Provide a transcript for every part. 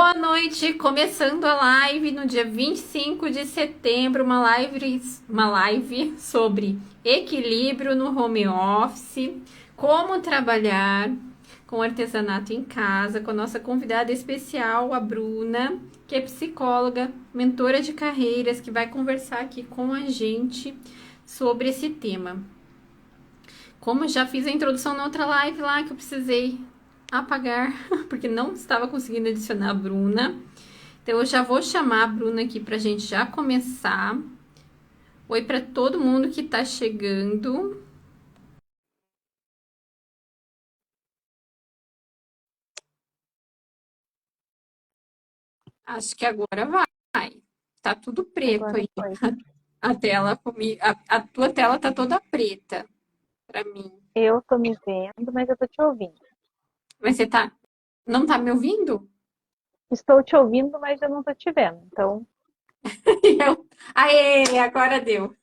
Boa noite, começando a live no dia 25 de setembro, uma live sobre equilíbrio no home office, como trabalhar com artesanato em casa, com a nossa convidada especial, a Bruna, que é psicóloga, mentora de carreiras, que vai conversar aqui com a gente sobre esse tema. Como já fiz a introdução na outra live lá, que eu precisei apagar, porque não estava conseguindo adicionar a Bruna. Então, eu já vou chamar a Bruna aqui para a gente já começar. Oi para todo mundo que está chegando. Acho que agora vai. Tá tudo preto Agora aí. foi. A tela comigo, a tua tela tá toda preta para mim. Eu tô me vendo, mas eu tô te ouvindo. Mas você não tá me ouvindo? Estou te ouvindo, mas eu não tô te vendo. Então, Aê, agora deu.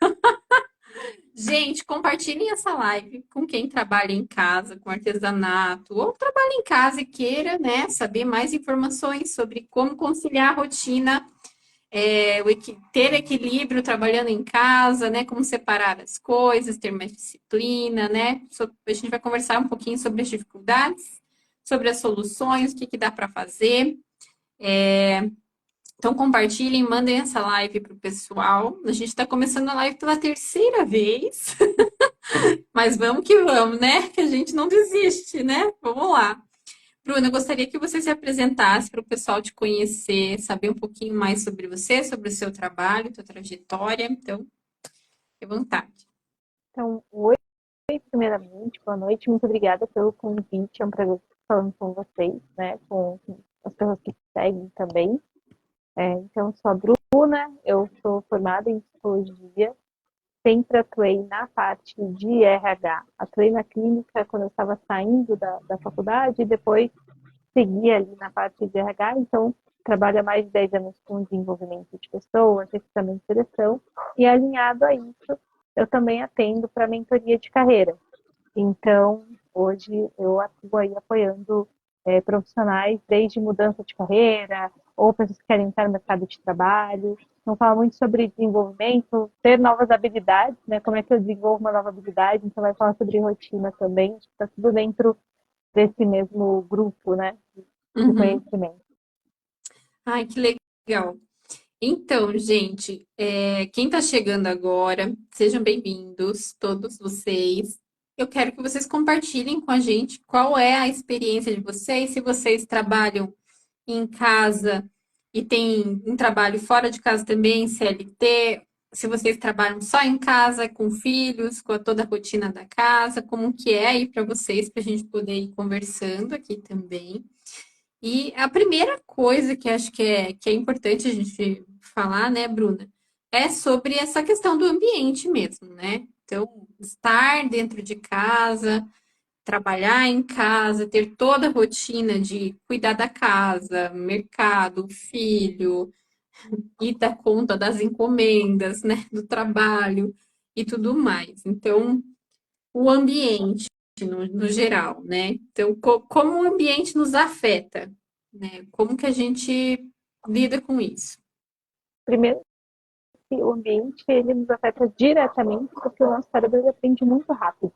Gente, compartilhem essa live com quem trabalha em casa, com artesanato, ou trabalha em casa e queira, né, saber mais informações sobre como conciliar a rotina, ter equilíbrio trabalhando em casa, né, como separar as coisas, ter mais disciplina, né. A gente vai conversar um pouquinho sobre as dificuldades, sobre as soluções, o que que dá para fazer. Então, compartilhem, mandem essa live para o pessoal. A gente está começando a live pela terceira vez. Mas vamos que vamos, né? Que a gente não desiste, né? Vamos lá. Bruna, eu gostaria que você se apresentasse para o pessoal te conhecer, saber um pouquinho mais sobre você, sobre o seu trabalho, sua trajetória. Então, fique à vontade. oi, primeiramente, boa noite. Muito obrigada pelo convite. É um prazer estar falando com vocês, né? Com as pessoas que seguem também. Então, sou a Bruna, eu sou formada em psicologia. Sempre atuei na parte de RH. Atuei na clínica quando eu estava saindo da faculdade e depois segui ali na parte de RH. Então, trabalho há mais de 10 anos com desenvolvimento de pessoas, recrutamento e seleção. E alinhado a isso, eu também atendo para mentoria de carreira. Então, hoje eu atuo aí apoiando profissionais desde mudança de carreira ou pessoas que querem entrar no mercado de trabalho. Então, fala muito sobre desenvolvimento, ter novas habilidades, né? Como é que eu desenvolvo uma nova habilidade? Então, vai falar sobre rotina também. Está tudo dentro desse mesmo grupo, né? De Uhum. conhecimento. Ai, que legal. Então, gente, quem está chegando agora, sejam bem-vindos, todos vocês. Eu quero que vocês compartilhem com a gente qual é a experiência de vocês, se vocês trabalham em casa e tem um trabalho fora de casa também, CLT, se vocês trabalham só em casa, com filhos, com toda a rotina da casa, como que é aí para vocês, para a gente poder ir conversando aqui também. E a primeira coisa que acho que é importante a gente falar, né, Bruna, é sobre essa questão do ambiente mesmo, né? Então, estar dentro de casa, trabalhar em casa, ter toda a rotina de cuidar da casa, mercado, filho, e dar conta das encomendas, né, do trabalho e tudo mais. Então, o ambiente no geral, né? Então, como o ambiente nos afeta, né? Como que a gente lida com isso? Primeiro, que o ambiente ele nos afeta diretamente porque o nosso cérebro ele aprende muito rápido.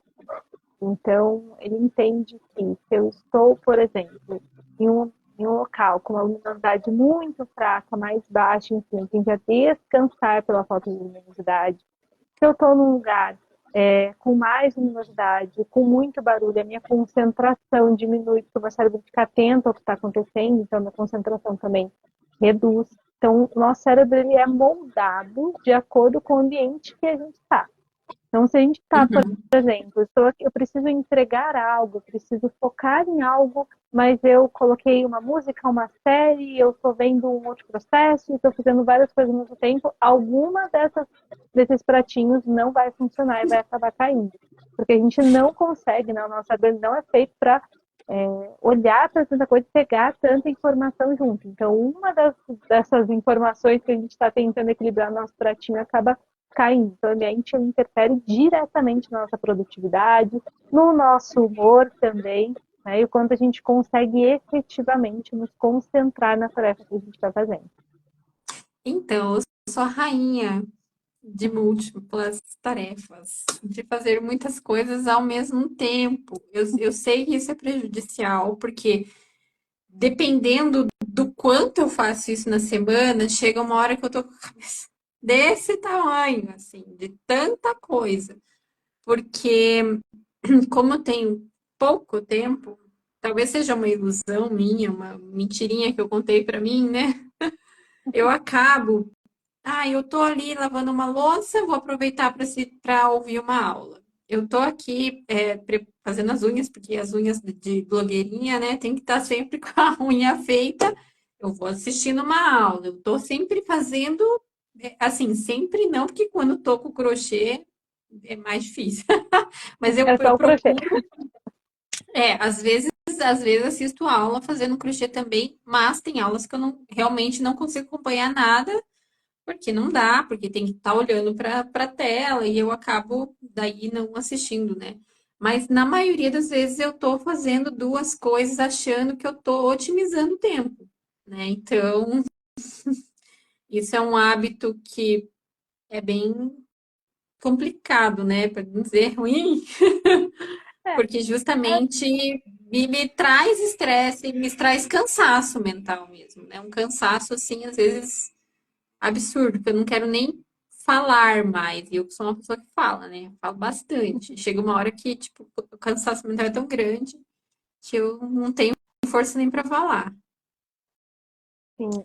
Então, ele entende que se eu estou, por exemplo, em um local com uma luminosidade muito fraca, mais baixa, enfim, eu tende a descansar pela falta de luminosidade. Se eu estou num lugar com mais luminosidade, com muito barulho, a minha concentração diminui, porque o meu cérebro fica atento ao que está acontecendo, então a minha concentração também reduz. Então, o nosso cérebro ele é moldado de acordo com o ambiente que a gente está. Então, se a gente está, por Uhum, exemplo, eu preciso entregar algo, eu preciso focar em algo, mas eu coloquei uma música, uma série, eu estou vendo um outro processo, estou fazendo várias coisas ao mesmo tempo, alguma desses pratinhos não vai funcionar e vai acabar caindo. Porque a gente não consegue, né? O nosso cérebro não é feito para olhar para tanta coisa e pegar tanta informação junto. Então, dessas informações que a gente está tentando equilibrar no nosso pratinho acaba caindo. Então, o ambiente interfere diretamente na nossa produtividade, no nosso humor também. né? E o quanto a gente consegue efetivamente nos concentrar na tarefa que a gente está fazendo. Então, eu sou a rainha de múltiplas tarefas, de fazer muitas coisas ao mesmo tempo. Eu sei que isso é prejudicial, porque dependendo do quanto eu faço isso na semana, chega uma hora que eu tô com a cabeça desse tamanho, assim, de tanta coisa. Porque, como eu tenho pouco tempo, talvez seja uma ilusão minha, uma mentirinha que eu contei pra mim, né? Eu acabo, eu tô ali lavando uma louça, vou aproveitar para ouvir uma aula. Eu tô aqui fazendo as unhas, porque as unhas de blogueirinha, né, tem que estar sempre com a unha feita. Eu vou assistindo uma aula. Eu tô sempre fazendo, assim, sempre não, porque quando tô com crochê é mais difícil. Mas É eu só o crochê. procuro, às vezes assisto aula fazendo crochê também, mas tem aulas que eu realmente não consigo acompanhar nada porque não dá, porque tem que estar olhando para a tela e eu acabo daí não assistindo, né? Mas na maioria das vezes eu estou fazendo duas coisas achando que eu estou otimizando o tempo, né? Então, isso é um hábito que é bem complicado, né? Para não dizer ruim, É, porque justamente me traz estresse, me traz cansaço mental mesmo, né? Um cansaço, assim, às vezes absurdo, que eu não quero nem falar mais. E eu sou uma pessoa que fala, né? Eu falo bastante. Chega uma hora que, tipo, o cansaço mental é tão grande que eu não tenho força nem para falar. assim,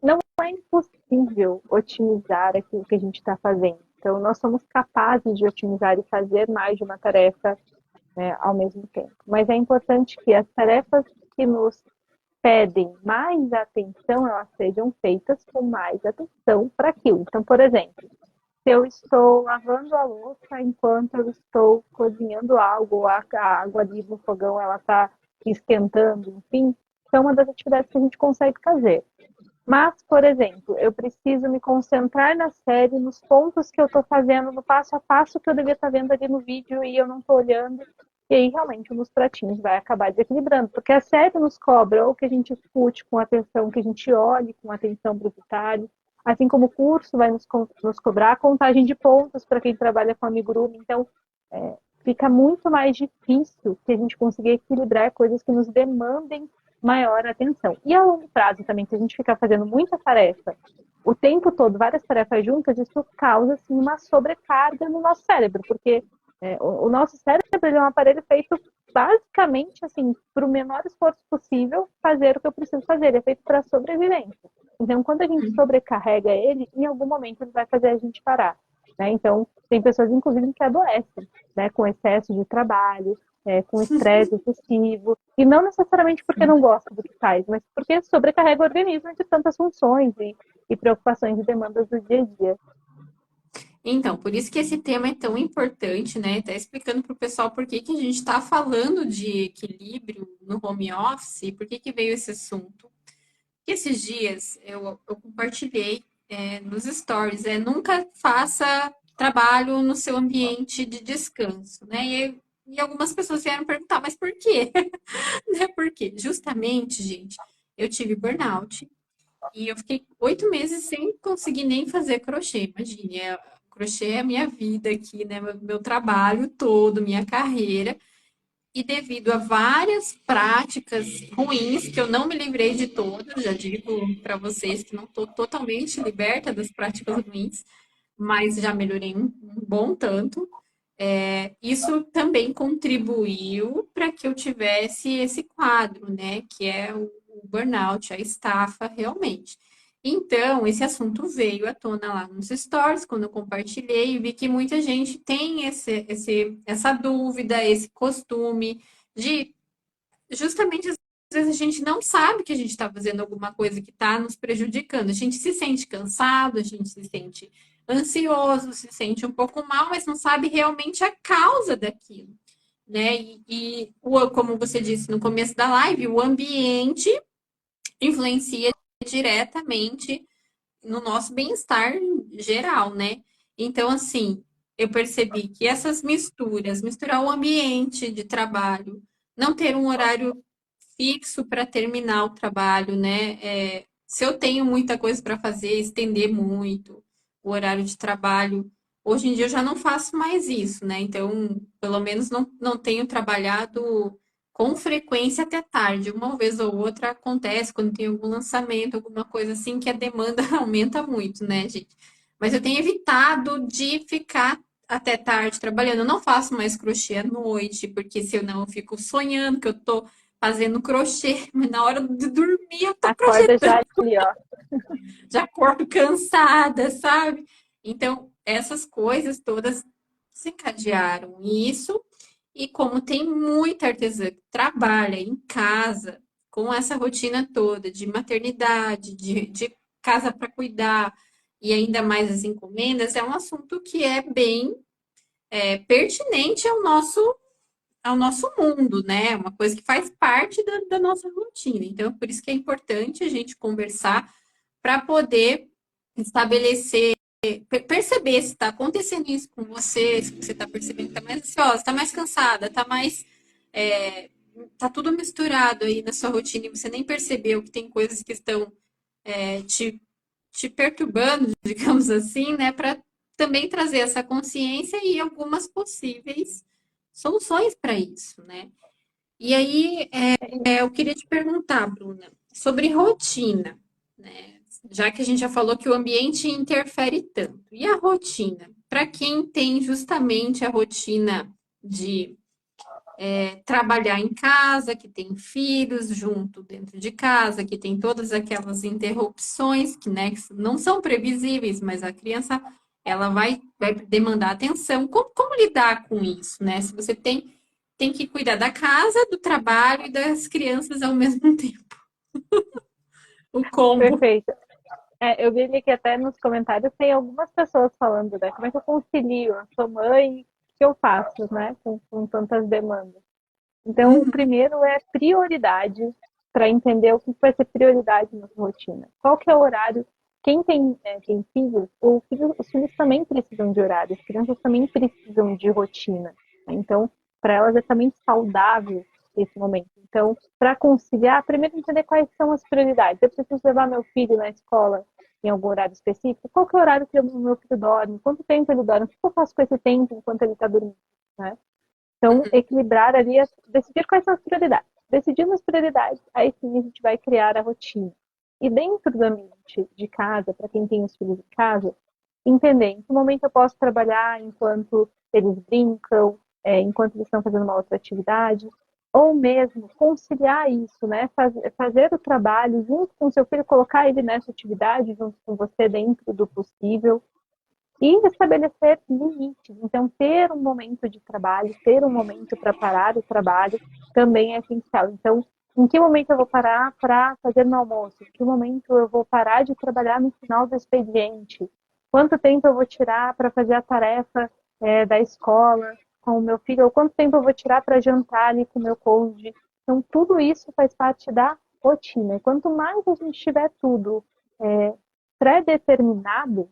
não é impossível otimizar aquilo que a gente está fazendo. Então, nós somos capazes de otimizar e fazer mais de uma tarefa, né, ao mesmo tempo. Mas é importante que as tarefas que nos pedem mais atenção, elas sejam feitas com mais atenção para aquilo. Então, por exemplo, se eu estou lavando a louça enquanto eu estou cozinhando algo, a água ali no fogão ela está esquentando, enfim, é uma das atividades que a gente consegue fazer. Mas, por exemplo, eu preciso me concentrar na série, nos pontos que eu estou fazendo, no passo a passo que eu devia estar vendo ali no vídeo e eu não estou olhando. E aí, realmente, um dos pratinhos vai acabar desequilibrando. Porque a série nos cobra ou que a gente escute com atenção, que a gente olhe com atenção para os detalhes. Assim como o curso vai nos cobrar a contagem de pontos para quem trabalha com amigurumi. Então, fica muito mais difícil que a gente consiga equilibrar coisas que nos demandem maior atenção. E a longo prazo também, se a gente ficar fazendo muita tarefa o tempo todo, várias tarefas juntas, isso causa assim, uma sobrecarga no nosso cérebro, porque o nosso cérebro é um aparelho feito basicamente assim, para o menor esforço possível fazer o que eu preciso fazer, ele é feito para sobrevivência. Então, quando a gente sobrecarrega ele, em algum momento ele vai fazer a gente parar. Né? Então, tem pessoas, inclusive, que adoecem, né? Com excesso de trabalho, com estresse excessivo, e não necessariamente porque não gosta do que faz, mas porque sobrecarrega o organismo de tantas funções e preocupações e demandas do dia a dia. Então, por isso que esse tema é tão importante, né? Tá explicando para o pessoal por que que a gente está falando de equilíbrio no home office, por que que veio esse assunto. E esses dias eu compartilhei nos stories, nunca faça trabalho no seu ambiente de descanso, né? E algumas pessoas vieram perguntar, mas por quê? Né? Por quê? Justamente, gente, eu tive burnout e eu fiquei 8 meses sem conseguir nem fazer crochê. Imagine, crochê é a minha vida aqui, né? Meu trabalho todo, minha carreira. E devido a várias práticas ruins, que eu não me livrei de todas, já digo para vocês que não estou totalmente liberta das práticas ruins, mas já melhorei um bom tanto. Isso também contribuiu para que eu tivesse esse quadro, né? Que é o burnout, a estafa, realmente. Então, esse assunto veio à tona lá nos stories, quando eu compartilhei, e vi que muita gente tem essa dúvida, esse costume de justamente às vezes a gente não sabe que a gente está fazendo alguma coisa que está nos prejudicando. A gente se sente cansado, a gente se sente ansioso, se sente um pouco mal, mas não sabe realmente a causa daquilo, né? Como você disse no começo da live, o ambiente influencia diretamente no nosso bem-estar geral, né? Então, assim, eu percebi que essas misturas, misturar o ambiente de trabalho não ter um horário fixo para terminar o trabalho, né? Se eu tenho muita coisa para fazer, estender muito o horário de trabalho. Hoje em dia eu já não faço mais isso, né? Então, pelo menos não tenho trabalhado com frequência até tarde. Uma vez ou outra acontece quando tem algum lançamento, alguma coisa assim, que a demanda aumenta muito, né, gente? Mas eu tenho evitado de ficar até tarde trabalhando. Eu não faço mais crochê à noite, porque senão eu fico sonhando que eu tô fazendo crochê, mas na hora de dormir eu tô Acorda crochetando, já ali, ó. já acordo cansada, sabe? Então, essas coisas todas se encadearam isso. E como tem muita artesã que trabalha em casa, com essa rotina toda de maternidade, de casa para cuidar, e ainda mais as encomendas, é um assunto que é bem pertinente ao nosso mundo, né? Uma coisa que faz parte da nossa rotina. Então, por isso que é importante a gente conversar para poder estabelecer, perceber se está acontecendo isso com você, se você está percebendo que está mais ansiosa, está mais cansada, está mais. É, tá tudo misturado aí na sua rotina e você nem percebeu que tem coisas que estão te perturbando, digamos assim, né? Para também trazer essa consciência e algumas possíveis soluções para isso, né? E aí, eu queria te perguntar, Bruna, sobre rotina, né? Já que a gente já falou que o ambiente interfere tanto. E a rotina? Para quem tem justamente a rotina de trabalhar em casa, que tem filhos junto dentro de casa, que tem todas aquelas interrupções que, né, que não são previsíveis, mas a criança ela vai demandar atenção. Como lidar com isso, né? Se você tem que cuidar da casa, do trabalho e das crianças ao mesmo tempo. O combo. Perfeito. Eu vi ali que até nos comentários tem algumas pessoas falando, né? Como é que eu concilio? Eu sou mãe, o que eu faço, né? Com tantas demandas. Então, o primeiro é prioridade, para entender o que vai ser prioridade na sua rotina. Qual que é o horário? Tem filhos, os filhos também precisam de horário, as crianças também precisam de rotina. Né? Então, para elas é também saudável esse momento. Então, para conciliar, primeiro entender quais são as prioridades. Eu preciso levar meu filho na escola em algum horário específico? Qual que é o horário que o meu filho dorme? Quanto tempo ele dorme? O que eu faço com esse tempo enquanto ele está dormindo? Né? Então, equilibrar ali, decidir quais são as prioridades. Decidindo as prioridades, aí sim a gente vai criar a rotina. E dentro do ambiente de casa, para quem tem os filhos em casa, entender em que momento eu posso trabalhar enquanto eles brincam, enquanto eles estão fazendo uma outra atividade, ou mesmo conciliar isso, né? Fazer o trabalho junto com o seu filho, colocar ele nessa atividade junto com você dentro do possível, e estabelecer limites. Então, ter um momento de trabalho, ter um momento para parar o trabalho também é essencial. Então, em que momento eu vou parar para fazer meu almoço? Em que momento eu vou parar de trabalhar no final do expediente? Quanto tempo eu vou tirar para fazer a tarefa da escola com o meu filho? Ou quanto tempo eu vou tirar para jantar ali com o meu cônjuge? Então, tudo isso faz parte da rotina. E quanto mais a gente tiver tudo pré-determinado,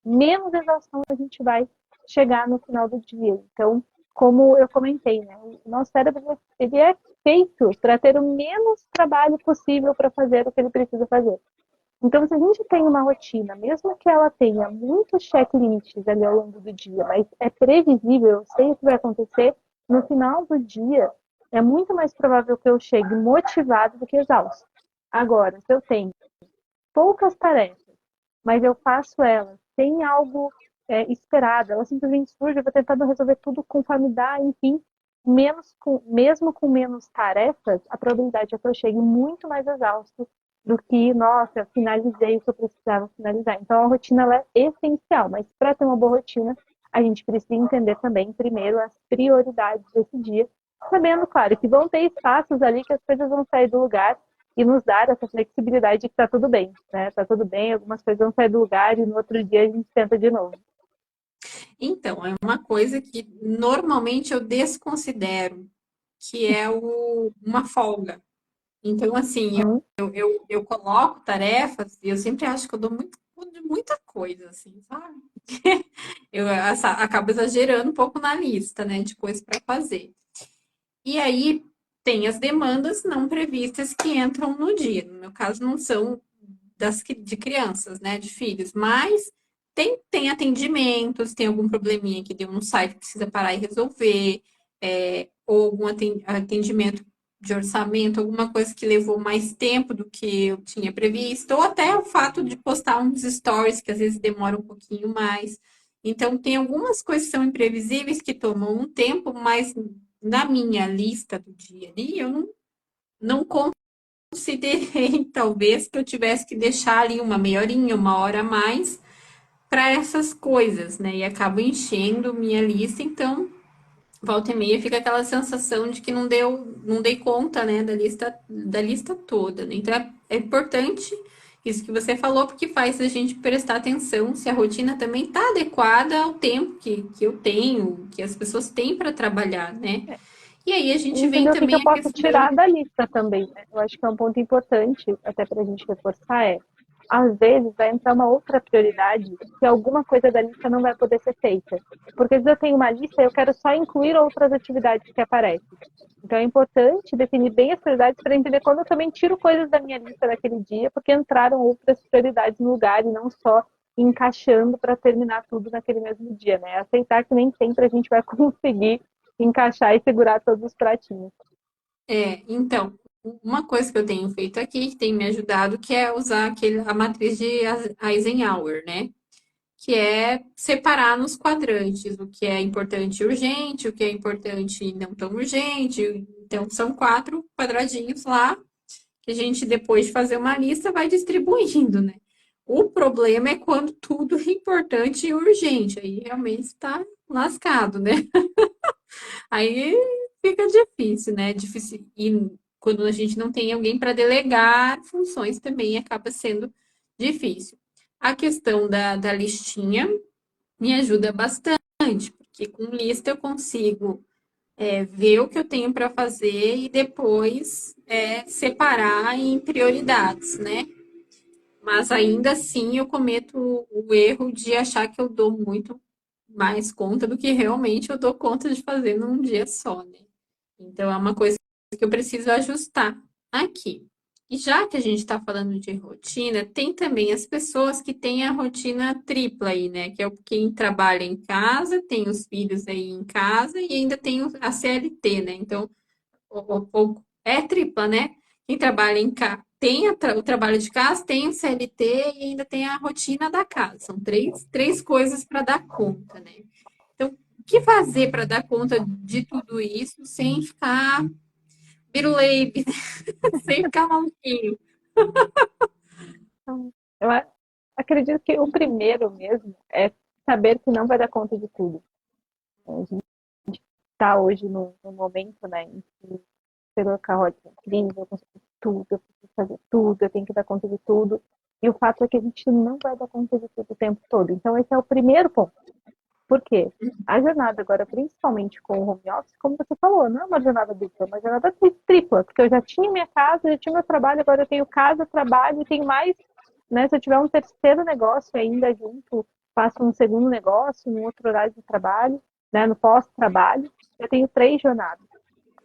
menos exaustão a gente vai chegar no final do dia. Então, como eu comentei, né, o nosso cérebro ele é feito para ter o menos trabalho possível para fazer o que ele precisa fazer. Então, se a gente tem uma rotina, mesmo que ela tenha muitos checklists ali ao longo do dia, mas é previsível, eu sei o que vai acontecer, no final do dia é muito mais provável que eu chegue motivado do que exausto. Agora, se eu tenho poucas tarefas, mas eu faço elas sem algo esperado, ela simplesmente surge, eu vou tentando resolver tudo conforme dá, enfim, mesmo com menos tarefas, a probabilidade é que eu chegue muito mais exausto do que, nossa, finalizei o que eu precisava finalizar. Então, a rotina ela é essencial, mas para ter uma boa rotina, a gente precisa entender também, primeiro, as prioridades desse dia, sabendo, claro, que vão ter espaços ali que as coisas vão sair do lugar e nos dar essa flexibilidade de que tá tudo bem, né? Tá tudo bem, algumas coisas vão sair do lugar e no outro dia a gente tenta de novo. Então, é uma coisa que normalmente eu desconsidero, que é uma folga. Então, assim, Uhum. eu coloco tarefas e eu sempre acho que eu dou muito de muita coisa, assim, sabe? Acabo exagerando um pouco na lista, né, de coisas para fazer. E aí, tem as demandas não previstas que entram no dia. No meu caso, não são de crianças, né, de filhos, mas tem atendimentos, tem algum probleminha que deu no site, precisa parar e resolver, ou algum atendimento de orçamento, alguma coisa que levou mais tempo do que eu tinha previsto, ou até o fato de postar uns stories que às vezes demora um pouquinho mais. Então, tem algumas coisas que são imprevisíveis que tomam um tempo, mas na minha lista do dia ali, eu não considerei, talvez, que eu tivesse que deixar ali uma meia horinha, uma hora a mais para essas coisas, né? E acabo enchendo minha lista, então volta e meia fica aquela sensação de que não dei conta, né, da lista toda, né? Então é importante isso que você falou, porque faz a gente prestar atenção se a rotina também está adequada ao tempo que eu tenho, que as pessoas têm para trabalhar, né? E aí a E gente vem entender o que também eu a posso questão. tirar da lista também, né? Eu acho que é um ponto importante, até para a gente reforçar, às vezes vai entrar uma outra prioridade que alguma coisa da lista não vai poder ser feita. Porque às vezes eu tenho uma lista e eu quero só incluir outras atividades que aparecem. Então é importante definir bem as prioridades para entender quando eu também tiro coisas da minha lista daquele dia, porque entraram outras prioridades no lugar e não só encaixando para terminar tudo naquele mesmo dia, né? Aceitar que nem sempre a gente vai conseguir encaixar e segurar todos os pratinhos. Então, uma coisa que eu tenho feito aqui, que tem me ajudado, que é usar a matriz de Eisenhower, né? Que é separar nos quadrantes o que é importante e urgente, o que é importante e não tão urgente. Então, são 4 quadradinhos lá, que a gente, depois de fazer uma lista, vai distribuindo, né? O problema é quando tudo é importante e urgente. Aí realmente está lascado, né? Aí fica difícil, né? Difícil. E quando a gente não tem alguém para delegar funções, também acaba sendo difícil. A questão da listinha me ajuda bastante, porque com lista eu consigo ver o que eu tenho para fazer e depois separar em prioridades, né? Mas ainda assim eu cometo o erro de achar que eu dou muito mais conta do que realmente eu dou conta de fazer num dia só, né? Então é uma coisa que eu preciso ajustar aqui. E já que a gente está falando de rotina, tem também as pessoas que têm a rotina tripla aí, né? Que é quem trabalha em casa, tem os filhos aí em casa e ainda tem a CLT, né? Então, é tripla, né? Quem trabalha em casa tem o trabalho de casa, tem o CLT e ainda tem a rotina da casa. São três coisas para dar conta, né? Então, o que fazer para dar conta de tudo isso sem ficar biruleibe, sem ficar maluquinho? Então, eu acredito que o primeiro mesmo é saber que não vai dar conta de tudo. A gente está hoje no momento, né, em que pelo carrote incrível, eu consigo tudo, eu preciso fazer tudo, eu tenho que dar conta de tudo. E o fato é que a gente não vai dar conta de tudo o tempo todo. Então, esse é o primeiro ponto. Por quê? A jornada agora, principalmente com o home office, como você falou, não é uma jornada dupla, é uma jornada tripla, porque eu já tinha minha casa, já tinha meu trabalho, agora eu tenho casa, trabalho, e tenho mais, né? Se eu tiver um terceiro negócio ainda junto, faço um segundo negócio, um outro horário de trabalho, né? No pós-trabalho, eu tenho 3 jornadas.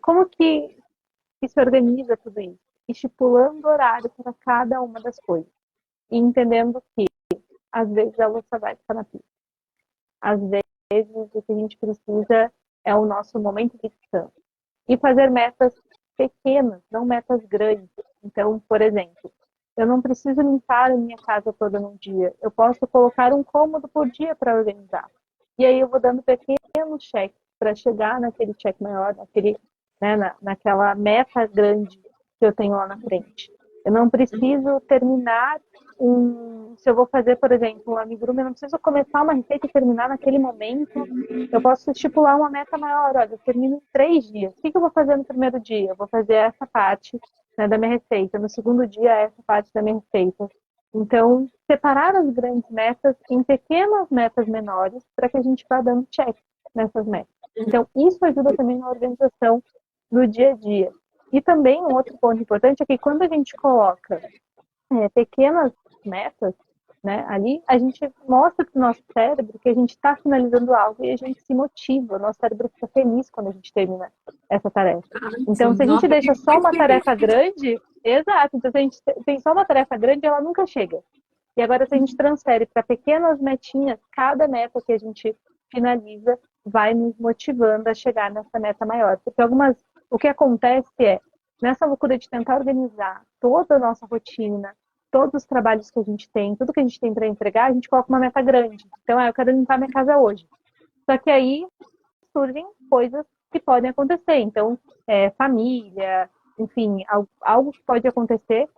Como que se organiza tudo isso? Estipulando horário para cada uma das coisas. E entendendo que, às vezes, a louça vai ficar na pia. Às vezes, o que a gente precisa é o nosso momento de descanso. E fazer metas pequenas, não metas grandes. Então, por exemplo, eu não preciso limpar a minha casa toda num dia. Eu posso colocar um cômodo por dia para organizar. E aí eu vou dando pequenos cheques para chegar naquele cheque maior, naquela meta grande que eu tenho lá na frente. Eu não preciso terminar se eu vou fazer, por exemplo, um amigurumi, eu não preciso começar uma receita e terminar naquele momento. Eu posso estipular uma meta maior. Olha, eu termino em 3 dias. O que eu vou fazer no primeiro dia? Eu vou fazer essa parte, né, da minha receita. No segundo dia, essa parte da minha receita. Então, separar as grandes metas em pequenas metas menores para que a gente vá dando check nessas metas. Então, isso ajuda também na organização do dia a dia. E também um outro ponto importante é que quando a gente coloca pequenas metas, né? Ali a gente mostra para o nosso cérebro que a gente está finalizando algo e a gente se motiva. O nosso cérebro fica feliz quando a gente termina essa tarefa. Então, Sim, se a gente nossa, deixa fico só muito uma feliz. tarefa grande, exato. Então, se a gente tem só uma tarefa grande, ela nunca chega. E agora, se a gente transfere para pequenas metinhas, cada meta que a gente finaliza vai nos motivando a chegar nessa meta maior. Porque o que acontece é, nessa loucura de tentar organizar toda a nossa rotina, todos os trabalhos que a gente tem, tudo que a gente tem para entregar, a gente coloca uma meta grande. Então, eu quero limpar minha casa hoje. Só que aí surgem coisas que podem acontecer. Então, família, enfim, algo que pode acontecer.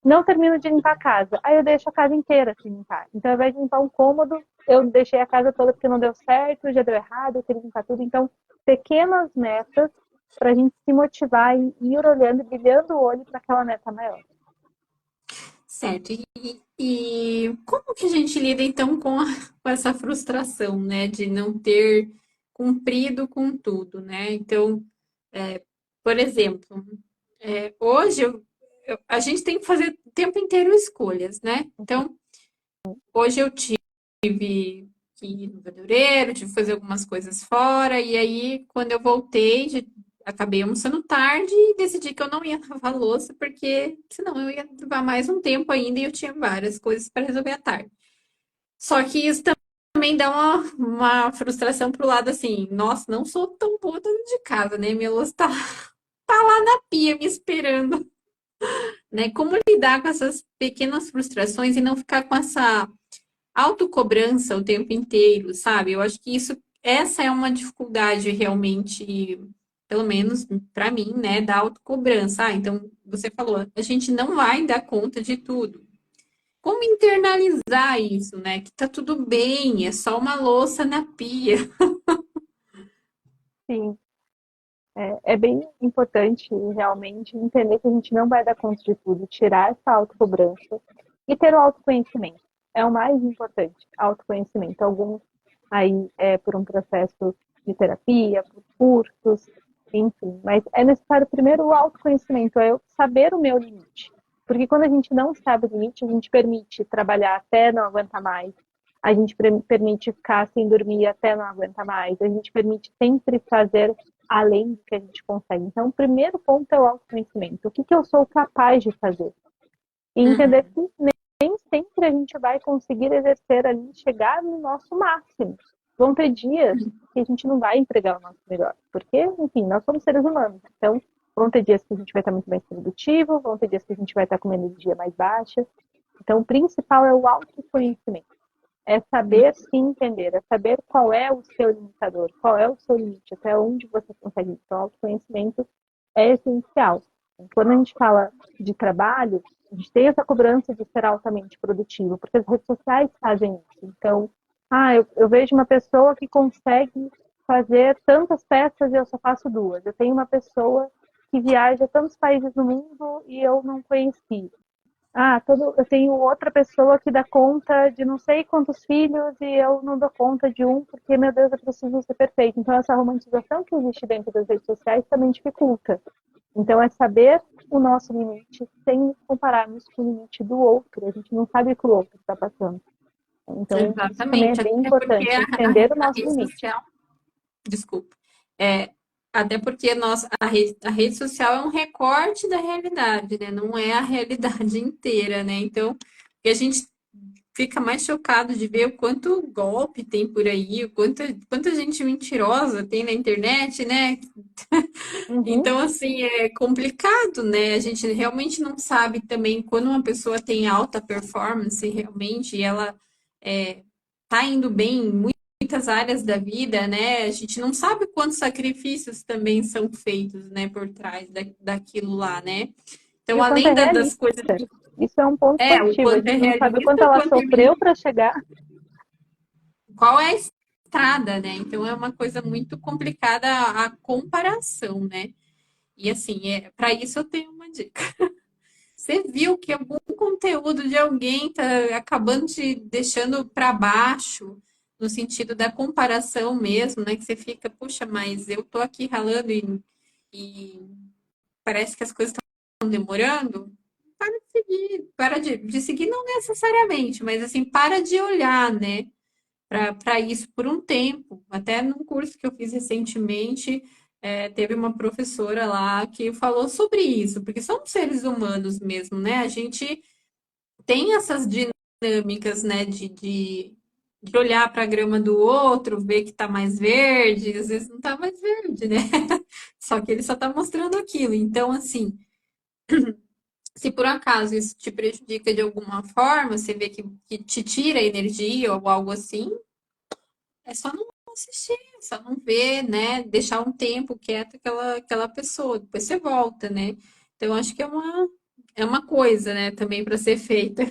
Não termino de limpar a casa. Aí eu deixo a casa inteira sem limpar. Então, ao invés de limpar um cômodo, eu deixei a casa toda porque não deu certo, já deu errado, eu queria limpar tudo. Então, pequenas metas para a gente se motivar e ir olhando, brilhando o olho para aquela meta maior. Certo. E como que a gente lida então com essa frustração, né, de não ter cumprido com tudo, né? Então, por exemplo, hoje a gente tem que fazer o tempo inteiro escolhas, né? Então, hoje eu tive que ir no verdureiro, tive que fazer algumas coisas fora, e aí quando eu voltei, acabei almoçando tarde e decidi que eu não ia lavar louça, porque senão eu ia levar mais um tempo ainda e eu tinha várias coisas para resolver à tarde. Só que isso também dá uma frustração pro lado assim, nossa, não sou tão boa dentro de casa, né? Minha louça tá lá na pia me esperando, né? Como lidar com essas pequenas frustrações e não ficar com essa autocobrança o tempo inteiro, sabe? Eu acho que essa é uma dificuldade realmente, pelo menos para mim, né, da autocobrança. Ah, então você falou, a gente não vai dar conta de tudo. Como internalizar isso, né? Que tá tudo bem, é só uma louça na pia. Sim, é bem importante realmente entender que a gente não vai dar conta de tudo, tirar essa autocobrança e ter o autoconhecimento. É o mais importante, autoconhecimento. Alguns aí por um processo de terapia, por cursos, enfim. Mas é necessário primeiro o autoconhecimento, é eu saber o meu limite. Porque quando a gente não sabe o limite, a gente permite trabalhar até não aguentar mais, a gente permite ficar sem dormir até não aguentar mais, a gente permite sempre fazer além do que a gente consegue. Então, o primeiro ponto é o autoconhecimento. O que, que eu sou capaz de fazer? E entender Uhum, que nem sempre a gente vai conseguir exercer ali, chegar no nosso máximo. Vão ter dias que a gente não vai entregar o nosso melhor, porque, enfim, nós somos seres humanos. Então, vão ter dias que a gente vai estar muito mais produtivo, vão ter dias que a gente vai estar com uma energia mais baixa. Então, o principal é o autoconhecimento. É saber se entender, é saber qual é o seu limitador, qual é o seu limite, até onde você consegue. Então, o autoconhecimento é essencial. Quando a gente fala de trabalho, a gente tem essa cobrança de ser altamente produtivo, porque as redes sociais fazem isso. Então, eu vejo uma pessoa que consegue fazer tantas peças e eu só faço duas. Eu tenho uma pessoa que viaja a tantos países no mundo e eu não conheci. Eu tenho outra pessoa que dá conta de não sei quantos filhos e eu não dou conta de um porque, meu Deus, eu preciso ser perfeito. Então, essa romantização que existe dentro das redes sociais também dificulta. Então, é saber o nosso limite sem compararmos com o limite do outro. A gente não sabe o que o outro está passando. Então, isso também é exatamente. bem Até porque importante, entender o a nosso rede limite. social, desculpa, é, até porque a rede social é um recorte da realidade, né? Não é a realidade inteira, né? Então, que a gente fica mais chocado de ver o quanto golpe tem por aí, quanta gente mentirosa tem na internet, né? Uhum. Então, assim, é complicado, né? A gente realmente não sabe também quando uma pessoa tem alta performance, realmente, e ela tá indo bem em muitas áreas da vida, né? A gente não sabe quantos sacrifícios também são feitos, né, por trás daquilo lá, né? E Então, o quanto é além das realista. coisas, Isso é um ponto o positivo. A quanto é gente não sabe o quanto realista, o ela quanto é sofreu para chegar. qual é a estrada, né? Então é uma coisa muito complicada a comparação, né? E assim, para isso eu tenho uma dica. Você viu que algum conteúdo de alguém tá acabando te deixando para baixo, no sentido da comparação mesmo, né? Que você fica, puxa, mas eu tô aqui ralando e parece que as coisas estão demorando. para de seguir, de seguir não necessariamente, mas assim, para de olhar, né, para isso por um tempo. Até num curso que eu fiz recentemente, teve uma professora lá que falou sobre isso, porque somos seres humanos mesmo, né? A gente tem essas dinâmicas, né, de olhar para a grama do outro, ver que tá mais verde, às vezes não tá mais verde, né? Só que ele só tá mostrando aquilo. Então, assim, se por acaso isso te prejudica de alguma forma, você vê que te tira energia ou algo assim, é só não assistir, é só não ver, né? Deixar um tempo quieto aquela pessoa, depois você volta, né? Então, acho que é uma coisa, né, também para ser feita,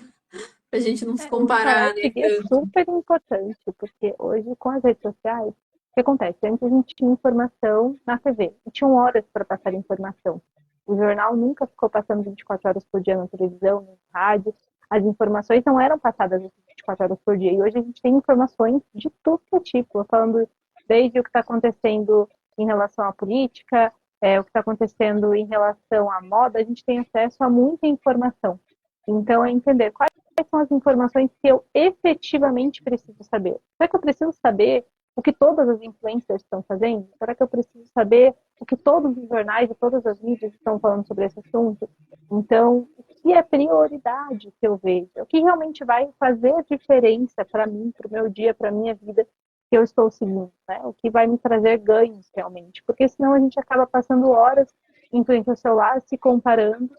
pra gente não se O parar comparar, de né? seguir é super importante, porque hoje, com as redes sociais, o que acontece? Antes a gente tinha informação na TV, e tinham horas para passar informação. O jornal nunca ficou passando 24 horas por dia na televisão, no rádio. As informações não eram passadas 24 horas por dia. E hoje a gente tem informações de tudo que é tipo, falando desde o que está acontecendo em relação à política, o que está acontecendo em relação à moda, a gente tem acesso a muita informação. Então, é entender quais são as informações que eu efetivamente preciso saber. Será que eu preciso saber o que todas as influencers estão fazendo? Será que eu preciso saber o que todos os jornais e todas as mídias estão falando sobre esse assunto? Então, o que é prioridade que eu vejo? O que realmente vai fazer diferença para mim, para o meu dia, para a minha vida que eu estou seguindo? Né? O que vai me trazer ganhos realmente? Porque senão a gente acaba passando horas em frente ao celular, se comparando,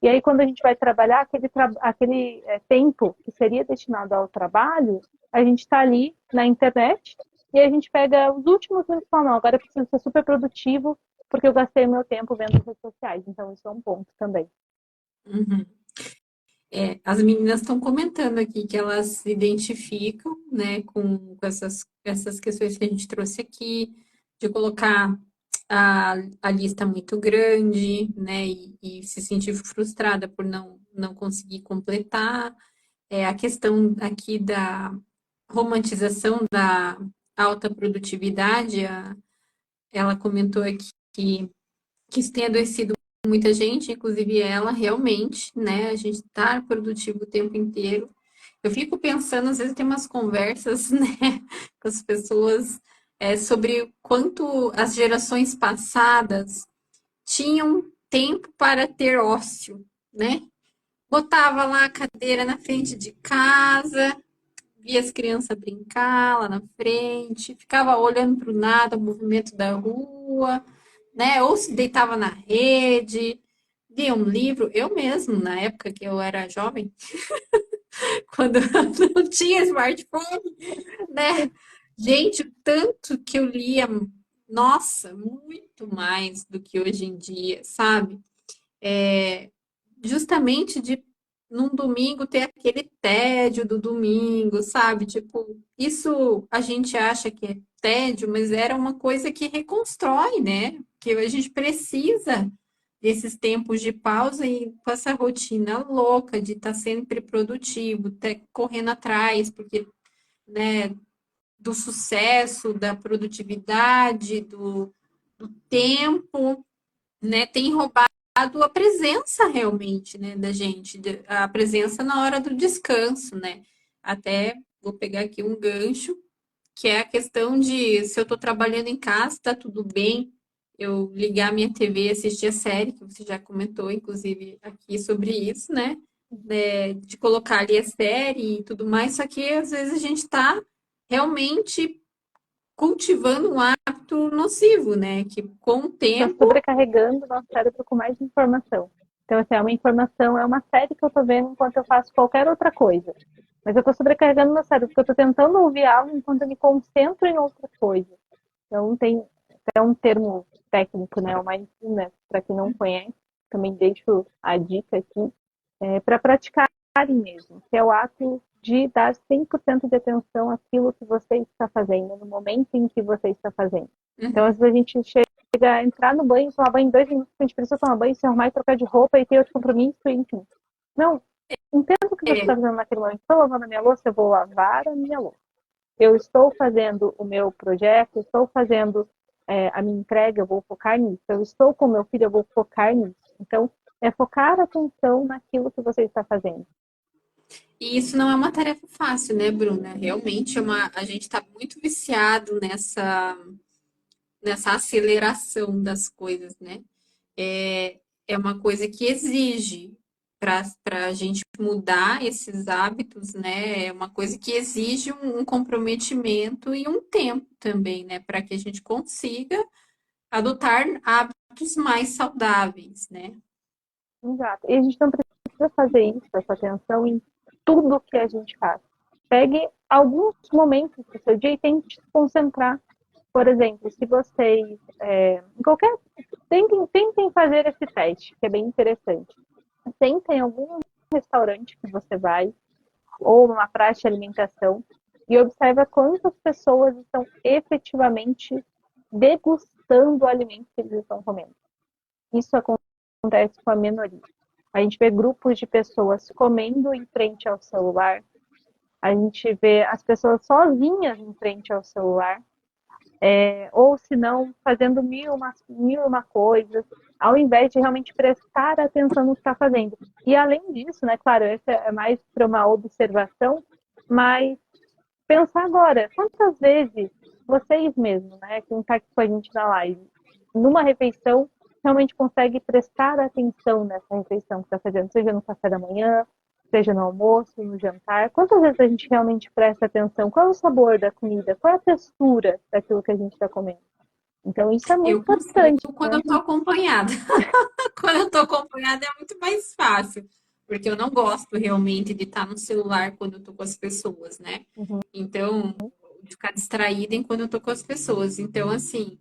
e aí, quando a gente vai trabalhar, aquele tempo que seria destinado ao trabalho, a gente está ali na internet e a gente pega os últimos minutos e fala, não, agora eu preciso ser super produtivo porque eu gastei meu tempo vendo as redes sociais. Então, isso é um ponto também. Uhum. As meninas estão comentando aqui que elas se identificam, né, com essas questões que a gente trouxe aqui, de colocar a lista muito grande, né, e se sentir frustrada por não conseguir completar. A questão aqui da romantização da alta produtividade, ela comentou aqui que isso tem adoecido muita gente, inclusive ela, realmente, né? A gente tá produtivo o tempo inteiro. Eu fico pensando, às vezes tem umas conversas, né, com as pessoas sobre quanto as gerações passadas tinham tempo para ter ócio, né? Botava lá a cadeira na frente de casa, via as crianças brincar lá na frente, ficava olhando para o nada, o movimento da rua, né? Ou se deitava na rede, lia um livro. Eu mesmo, na época que eu era jovem, quando não tinha smartphone, né? Gente, o tanto que eu lia, nossa, muito mais do que hoje em dia, sabe? Justamente de num domingo ter aquele tédio do domingo, sabe? Tipo, isso a gente acha que é tédio, mas era uma coisa que reconstrói, né? Que a gente precisa desses tempos de pausa e com essa rotina louca de estar sempre produtivo, correndo atrás, porque, né, do sucesso, da produtividade, do tempo, né, tem roubado a presença realmente, né, da gente, a presença na hora do descanso, né? Até vou pegar aqui um gancho, que é a questão de se eu estou trabalhando em casa, tá tudo bem, eu ligar minha TV e assistir a série, que você já comentou, inclusive, aqui sobre isso, né? De colocar ali a série e tudo mais, só que às vezes a gente está realmente cultivando um hábito nocivo, né? Que com o Está tempo sobrecarregando o nosso cérebro com mais informação. Então, assim, é uma informação, é uma série que eu estou vendo enquanto eu faço qualquer outra coisa. Mas eu estou sobrecarregando meu cérebro, porque eu estou tentando ouvir algo enquanto eu me concentro em outra coisa. Então, tem até um termo técnico, né, o mindfulness, para quem não conhece, também deixo a dica aqui, para praticarem mesmo, que é o ato de dar 100% de atenção àquilo que você está fazendo, no momento em que você está fazendo. Então, às vezes a gente chega a entrar no banho, tomar banho em 2 minutos, a gente precisa tomar banho, se arrumar e trocar de roupa e ter outro compromisso, enfim. Não, entenda o que você está é, fazendo naquele momento. Estou lavando a minha louça, eu vou lavar a minha louça. Eu estou fazendo o meu projeto, estou fazendo a minha entrega, eu vou focar nisso. Eu estou com meu filho, eu vou focar nisso. Então, é focar a atenção naquilo que você está fazendo. E isso não é uma tarefa fácil, né, Bruna? Realmente a gente está muito viciado nessa aceleração das coisas, né? É uma coisa que exige para a gente mudar esses hábitos, né? É uma coisa que exige um comprometimento e um tempo também, né? Para que a gente consiga adotar hábitos mais saudáveis, né? Exato. E a gente não precisa fazer isso, essa atenção em tudo que a gente faz. Pegue alguns momentos do seu dia e tente se concentrar. Por exemplo, se vocês, em qualquer, tentem fazer esse teste, que é bem interessante. Sentem em algum restaurante que você vai, ou uma praça de alimentação, e observa quantas pessoas estão efetivamente degustando o alimento que eles estão comendo. Isso acontece com a minoria. A gente vê grupos de pessoas comendo em frente ao celular, a gente vê as pessoas sozinhas em frente ao celular, ou se não, fazendo mil uma coisas, ao invés de realmente prestar atenção no que está fazendo. E além disso, né, claro, essa é mais para uma observação, mas pensar agora, quantas vezes vocês mesmos, né, quem está aqui com a gente na live, numa refeição, realmente consegue prestar atenção nessa refeição que está fazendo, seja no café da manhã, seja no almoço, no jantar. Quantas vezes a gente realmente presta atenção? Qual é o sabor da comida? Qual é a textura daquilo que a gente está comendo? Então, isso é muito Eu consigo importante, quando eu né? estou acompanhada. Quando eu estou acompanhada é muito mais fácil, porque eu não gosto realmente de estar no celular quando eu estou com as pessoas, né? Uhum. Então, de ficar distraída enquanto eu estou com as pessoas. Então, assim,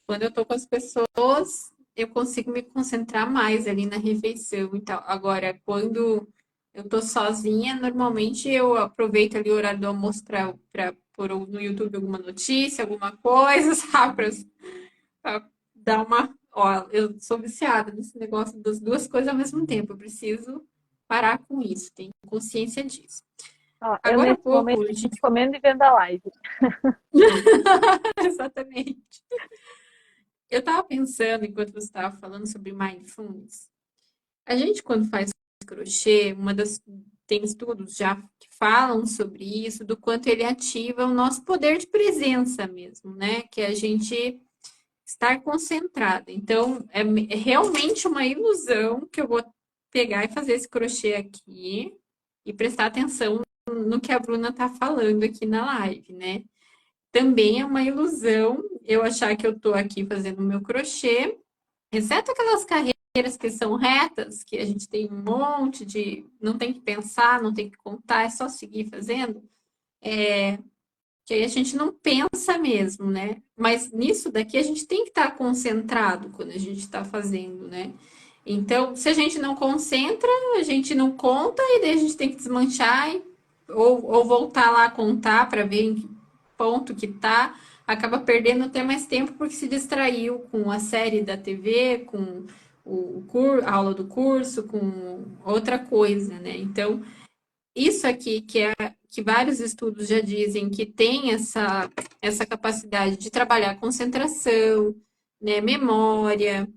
quando eu estou com as pessoas, eu consigo me concentrar mais ali na refeição e tal. Agora, quando eu estou sozinha, normalmente eu aproveito ali o horário do almoço para pôr no YouTube alguma notícia, alguma coisa, sabe? Pra dar uma. Ó, eu sou viciada nesse negócio das duas coisas ao mesmo tempo. Eu preciso parar com isso, tenho consciência disso. Ó, eu, Agora há nesse pouco, momento, comendo e vendo a live. exatamente. Eu estava pensando, enquanto você estava falando sobre mindfulness, a gente, quando faz crochê, tem estudos já que falam sobre isso, do quanto ele ativa o nosso poder de presença mesmo, né? Que a gente estar concentrada. Então, é realmente uma ilusão que eu vou pegar e fazer esse crochê aqui e prestar atenção no que a Bruna está falando aqui na live, né? Também é uma ilusão eu achar que eu estou aqui fazendo o meu crochê, exceto aquelas carreiras que são retas, que a gente tem um monte de. Não tem que pensar, não tem que contar, é só seguir fazendo. Que aí a gente não pensa mesmo, né? Mas nisso daqui a gente tem que estar concentrado quando a gente está fazendo, né? Então, se a gente não concentra, a gente não conta e daí a gente tem que desmanchar ou voltar lá a contar para ver em que ponto que tá. Acaba perdendo até mais tempo porque se distraiu com a série da TV, com a aula do curso, com outra coisa, né? Então, isso aqui que vários estudos já dizem que tem essa capacidade de trabalhar concentração, né, memória,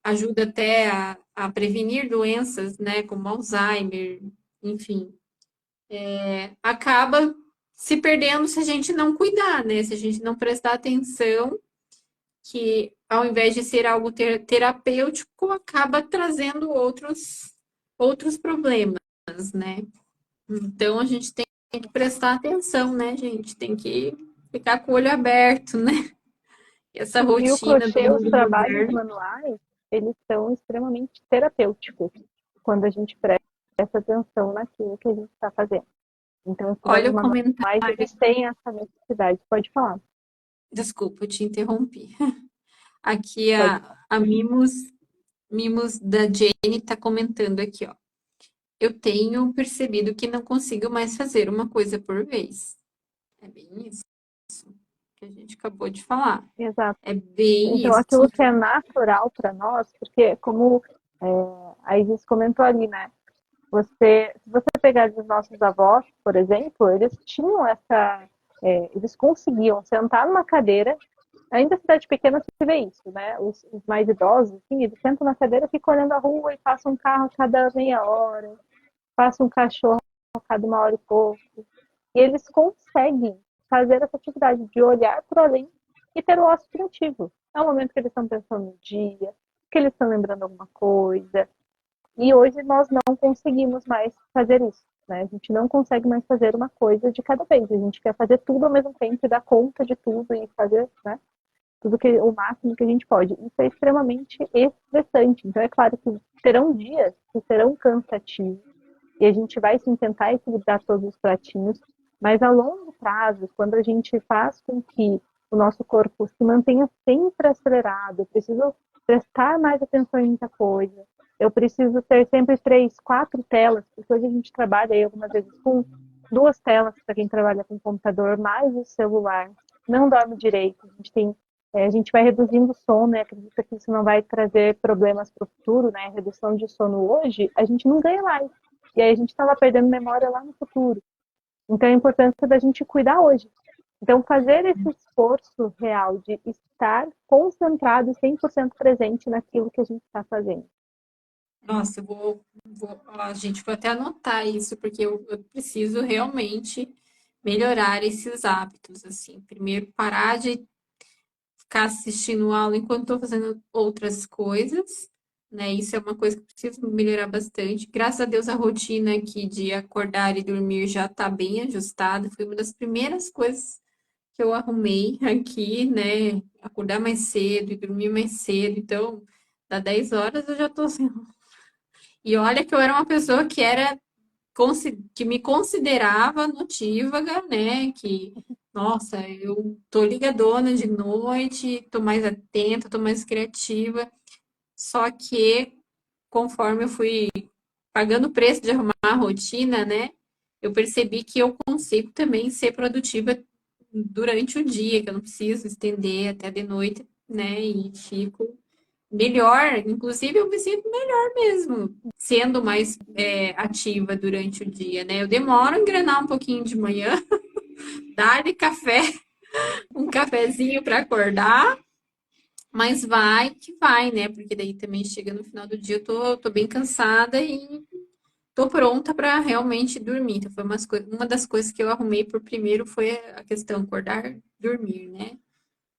ajuda até a prevenir doenças, né, como Alzheimer, enfim, acaba se perdendo se a gente não cuidar, né, se a gente não prestar atenção, que ao invés de ser algo terapêutico, acaba trazendo outros problemas, né? Então a gente tem que prestar atenção, né, gente? Tem que ficar com o olho aberto, né? Essa E o rotina do crochê, os mundo trabalhos moderno. manuais, eles são extremamente terapêuticos quando a gente presta atenção naquilo que a gente está fazendo. Então, os Olha trabalhos o comentário. manuais, eles têm essa necessidade. Pode falar. Desculpa, eu te interrompi. Aqui Pode. a Mimos da Jane está comentando aqui, ó. Eu tenho percebido que não consigo mais fazer uma coisa por vez. É bem isso que a gente acabou de falar. Exato. É bem Então, isso. aquilo que é natural para nós, porque como a Isis comentou ali, né? Se você pegar os nossos avós, por exemplo, eles tinham eles conseguiam sentar numa cadeira, ainda cidade pequena se vê isso, né? Os mais idosos, assim, eles sentam na cadeira, ficam olhando a rua e passam um carro a cada meia hora, passa um cachorro a cada uma hora e pouco. E eles conseguem fazer essa atividade de olhar para além e ter o ócio criativo. É o momento que eles estão pensando no dia, que eles estão lembrando alguma coisa. E hoje nós não conseguimos mais fazer isso. Né? A gente não consegue mais fazer uma coisa de cada vez. A gente quer fazer tudo ao mesmo tempo e dar conta de tudo e fazer, né, tudo que o máximo que a gente pode. Isso é extremamente estressante. Então é claro que terão dias que serão cansativos e a gente vai sim tentar equilibrar todos os pratinhos, mas a longo prazo, quando a gente faz com que o nosso corpo se mantenha sempre acelerado, eu preciso prestar mais atenção em muita coisa, eu preciso ter sempre 3, 4 telas, porque hoje a gente trabalha aí algumas vezes com 2 telas para quem trabalha com computador, mais o celular, não dorme direito, a gente vai reduzindo o sono, e acredita que isso não vai trazer problemas para o futuro, né? Redução de sono hoje, a gente não ganha mais. E aí a gente estava perdendo memória lá no futuro. Então a importância da gente cuidar hoje. Então fazer esse esforço real de estar concentrado e 100% presente naquilo que a gente está fazendo. Nossa, ó, gente, vou até anotar isso, porque eu preciso realmente melhorar esses hábitos, assim. Primeiro, parar de ficar assistindo aula enquanto estou fazendo outras coisas, né? Isso é uma coisa que eu preciso melhorar bastante. Graças a Deus, a rotina aqui de acordar e dormir já está bem ajustada. Foi uma das primeiras coisas que eu arrumei aqui, né? Acordar mais cedo e dormir mais cedo. Então, dá 10 horas eu já tô assim. E olha que eu era uma pessoa que me considerava notívaga, né? Que, nossa, eu tô ligadona de noite, tô mais atenta, tô mais criativa. Só que conforme eu fui pagando o preço de arrumar a rotina, né? Eu percebi que eu consigo também ser produtiva durante o dia, que eu não preciso estender até de noite, né? E fico melhor, inclusive eu me sinto melhor mesmo, sendo mais ativa durante o dia, né? Eu demoro a engrenar um pouquinho de manhã, dar-lhe café, um cafezinho para acordar, mas vai que vai, né? Porque daí também chega no final do dia, eu tô bem cansada e tô pronta para realmente dormir. Então foi uma das coisas que eu arrumei por primeiro foi a questão acordar, dormir, né?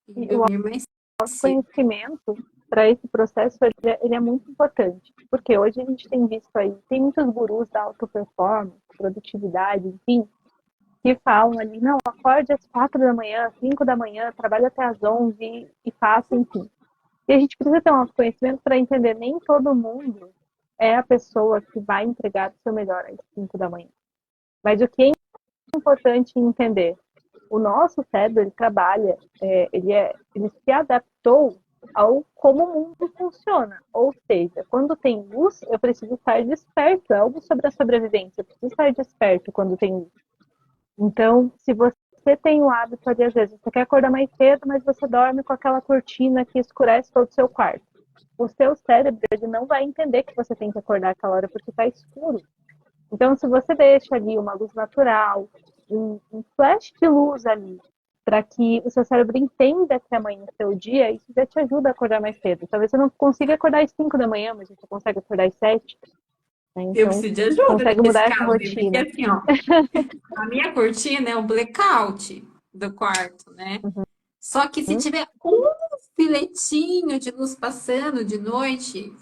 E E o dormir mais cedo. autoconhecimento para esse processo ele é muito importante, porque hoje a gente tem visto aí, tem muitos gurus da alta performance, produtividade, enfim, que falam ali, não, acorde às 4 da manhã, 5 da manhã, trabalhe até às 11 e faça, enfim. E a gente precisa ter um autoconhecimento para entender nem todo mundo é a pessoa que vai entregar o seu melhor às 5 da manhã. Mas o que é importante entender? O nosso cérebro, ele trabalha, ele se adaptou ao como o mundo funciona. Ou seja, quando tem luz, eu preciso estar desperto. É algo sobre a sobrevivência. Eu preciso estar desperto quando tem luz. Então, se você tem o hábito ali, às vezes, você quer acordar mais cedo, mas você dorme com aquela cortina que escurece todo o seu quarto. O seu cérebro ele não vai entender que você tem que acordar aquela hora porque está escuro. Então, se você deixa ali uma luz natural, um flash de luz ali, para que o seu cérebro entenda que amanhã é seu dia, isso já te ajuda a acordar mais cedo. Talvez você não consiga acordar às 5 da manhã, mas você consegue acordar às 7, né? Eu Então, preciso de ajuda consegue nesse mudar essa caso, viu? Porque rotina. assim, ó, a minha cortina é o blackout do quarto, né? Só que se Uhum. tiver um filetinho de luz passando de noite,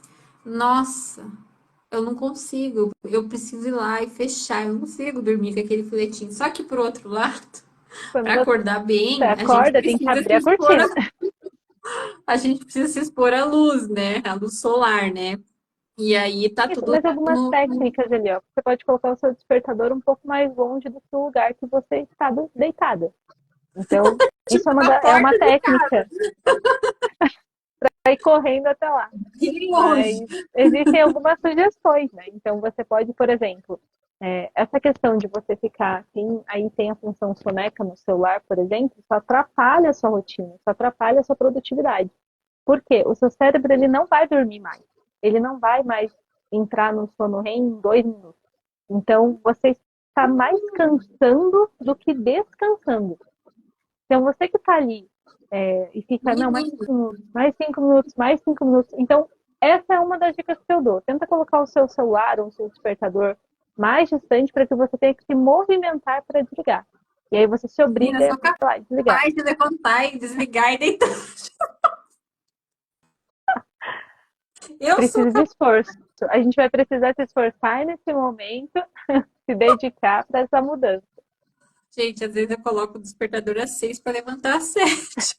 nossa, eu não consigo. Eu preciso ir lá e fechar. Eu não consigo dormir com aquele filetinho. Só que por outro lado, Quando para você acordar bem, acorda, tem que abrir a cortina. a gente precisa se expor à luz, né? À luz solar, né? E aí tá Isso, tudo mas algumas técnicas ali, ó. Você pode colocar o seu despertador um pouco mais longe do que o lugar que você está deitada. Então, isso tipo na é uma porta de técnica para ir correndo até lá. bem Mas longe. existem algumas sugestões, né? Então, você pode, por exemplo, essa questão de você ficar, aí tem a função soneca no celular, por exemplo, isso atrapalha a sua rotina, isso atrapalha a sua produtividade. Por quê? O seu cérebro ele não vai dormir mais. Ele não vai mais entrar no sono REM em 2 minutos. Então, você está mais cansando do que descansando. Então, você que está ali E fica, não, mais Menino, 5 minutos, mais 5 minutos, mais 5 minutos. Então, essa é uma das dicas que eu dou. Tenta colocar o seu celular ou o seu despertador mais distante para que você tenha que se movimentar para desligar. E aí você se menina, obriga a sou ir lá e desligar. capaz de levantar e desligar e deitar. Eu sou Precisa de esforço. A gente vai precisar se esforçar nesse momento, se dedicar para essa mudança. Gente, às vezes eu coloco o despertador às 6 para levantar às 7.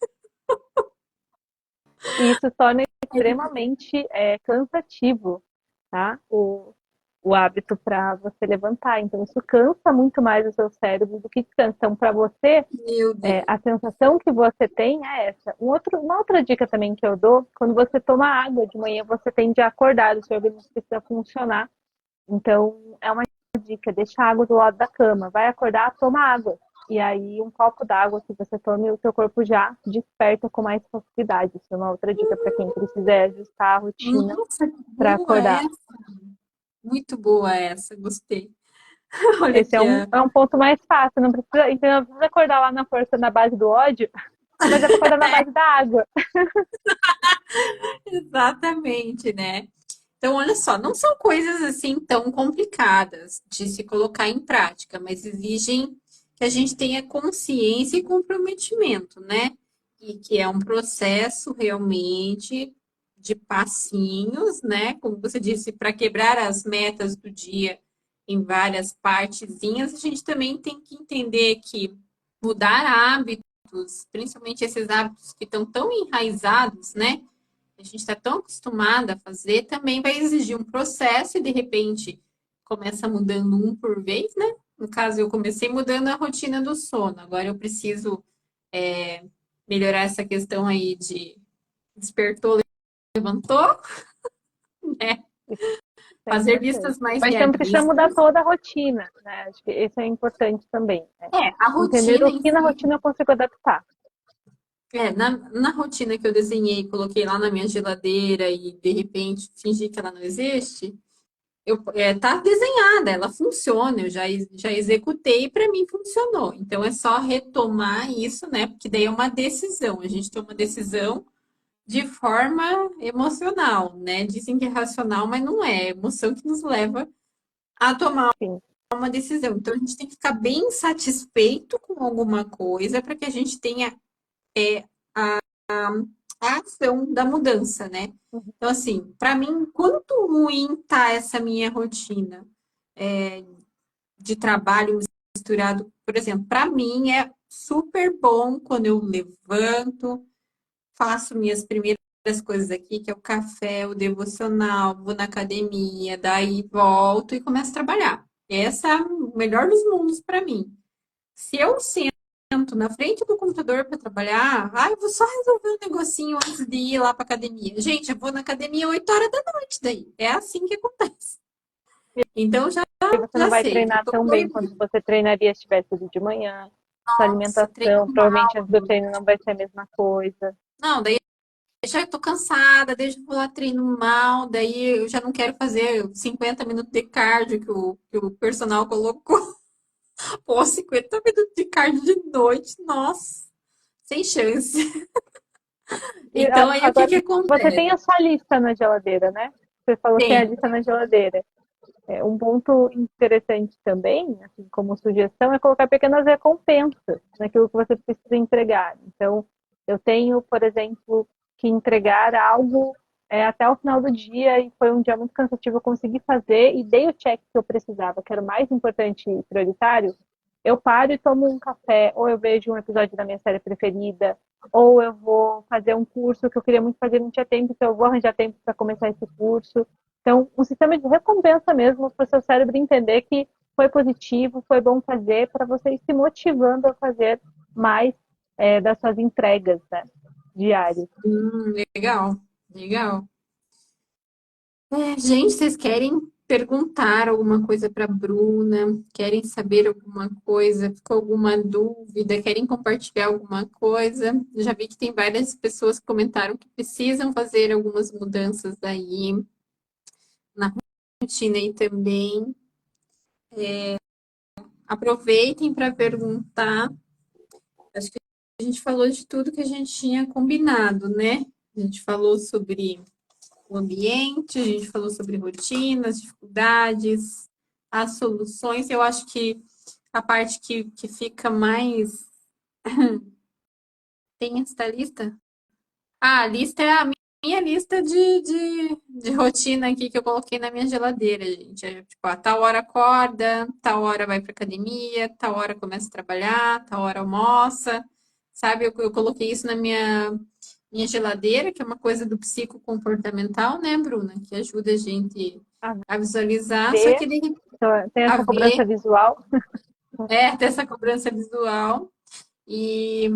E isso torna extremamente cansativo, tá? O hábito para você levantar. Então, isso cansa muito mais o seu cérebro do que descansa. Então, para você, Meu Deus. a sensação que você tem é essa. Uma outra dica também que eu dou, quando você toma água de manhã, você tende a acordar, o seu organismo precisa funcionar. Então, é uma dica, deixa a água do lado da cama. Vai acordar, toma água. E aí, um copo d'água que você tome, o seu corpo já desperta com mais facilidade. Isso é uma outra dica para quem precisa ajustar a rotina Nossa, que para boa acordar. essa. Muito boa essa, gostei. Olha Esse aqui, é um ponto mais fácil. Não precisa, então, não precisa acordar lá na força na base do ódio, mas é para acordar na base da água. exatamente, né? Então, olha só, não são coisas assim tão complicadas de se colocar em prática, mas exigem que a gente tenha consciência e comprometimento, né? E que é um processo realmente de passinhos, né? Como você disse, para quebrar as metas do dia em várias partezinhas, a gente também tem que entender que mudar hábitos, principalmente esses hábitos que estão tão enraizados, né? A gente está tão acostumada a fazer, também vai exigir um processo e de repente começa mudando um por vez, né? No caso, eu comecei mudando a rotina do sono, agora eu preciso melhorar essa questão aí de despertou, levantou, né? Isso é Fazer importante. vistas mais Mas você não precisa mudar realistas. toda a rotina, né? Acho que isso é importante também. Né? A Entender rotina o em que na si, rotina eu consigo adaptar. na rotina que eu desenhei, coloquei lá na minha geladeira e de repente fingi que ela não existe, tá desenhada, ela funciona, eu já executei e para mim funcionou. Então é só retomar isso, né? Porque daí é uma decisão. A gente toma uma decisão de forma emocional, né? Dizem que é racional, mas não é. É emoção que nos leva a tomar Sim, uma decisão. Então a gente tem que ficar bem satisfeito com alguma coisa para que a gente tenha a ação da mudança, né? uhum, Então, assim, para mim, quanto ruim tá essa minha rotina de trabalho misturado, por exemplo, para mim é super bom quando eu levanto, faço minhas primeiras coisas aqui, que é o café, o devocional, vou na academia, daí volto e começo a trabalhar. Essa é o melhor dos mundos para mim. Se eu sento na frente do computador para trabalhar, eu vou só resolver um negocinho antes de ir lá para academia. Gente, eu vou na academia 8 horas da noite daí. É assim que acontece. Então já e você não já vai sei, já treinar tô tão bem quanto pronta. você treinaria se tivesse ido de manhã. Sua Nossa, treino alimentação, provavelmente mal. antes do treino não vai ser a mesma coisa. Não, daí já tô cansada, daí eu vou lá treino mal, daí eu já não quero fazer 50 minutos de cardio que o personal colocou. Pô, 50 minutos de cardio de noite, nossa, sem chance. E Então aí o que agora que você acontece? tem a sua lista na geladeira, né? Você falou que tem a Tem, lista na geladeira. Um ponto interessante também, assim, como sugestão, é colocar pequenas recompensas naquilo que você precisa entregar. Então, eu tenho, por exemplo, que entregar algo até o final do dia e foi um dia muito cansativo, eu consegui fazer e dei o check que eu precisava, que era o mais importante e prioritário. Eu paro e tomo um café, ou eu vejo um episódio da minha série preferida, ou eu vou fazer um curso que eu queria muito fazer, não tinha tempo, então eu vou arranjar tempo para começar esse curso. Então, um sistema de recompensa mesmo para o seu cérebro entender que foi positivo, foi bom fazer, para você ir se motivando a fazer mais das suas entregas, né, diárias. legal, legal. Gente, vocês querem perguntar alguma coisa para Bruna? Querem saber alguma coisa? Ficou alguma dúvida? Querem compartilhar alguma coisa? Eu já vi que tem várias pessoas que comentaram que precisam fazer algumas mudanças aí na rotina aí também. Aproveitem para perguntar. Acho que gente falou de tudo que a gente tinha combinado, né? A gente falou sobre o ambiente, a gente falou sobre rotinas, dificuldades, as soluções. Eu acho que a parte que fica mais. Tem essa lista? Ah, a lista é a minha lista de rotina aqui que eu coloquei na minha geladeira, gente. É, tipo, a tal hora acorda, tal hora vai pra academia, tal hora começa a trabalhar, tal hora almoça, sabe? Eu coloquei isso na minha geladeira, que é uma coisa do psicocomportamental, né, Bruna? Que ajuda a gente A a visualizar, só ver, que então, tem a essa cobrança ver, visual. ter essa cobrança visual. E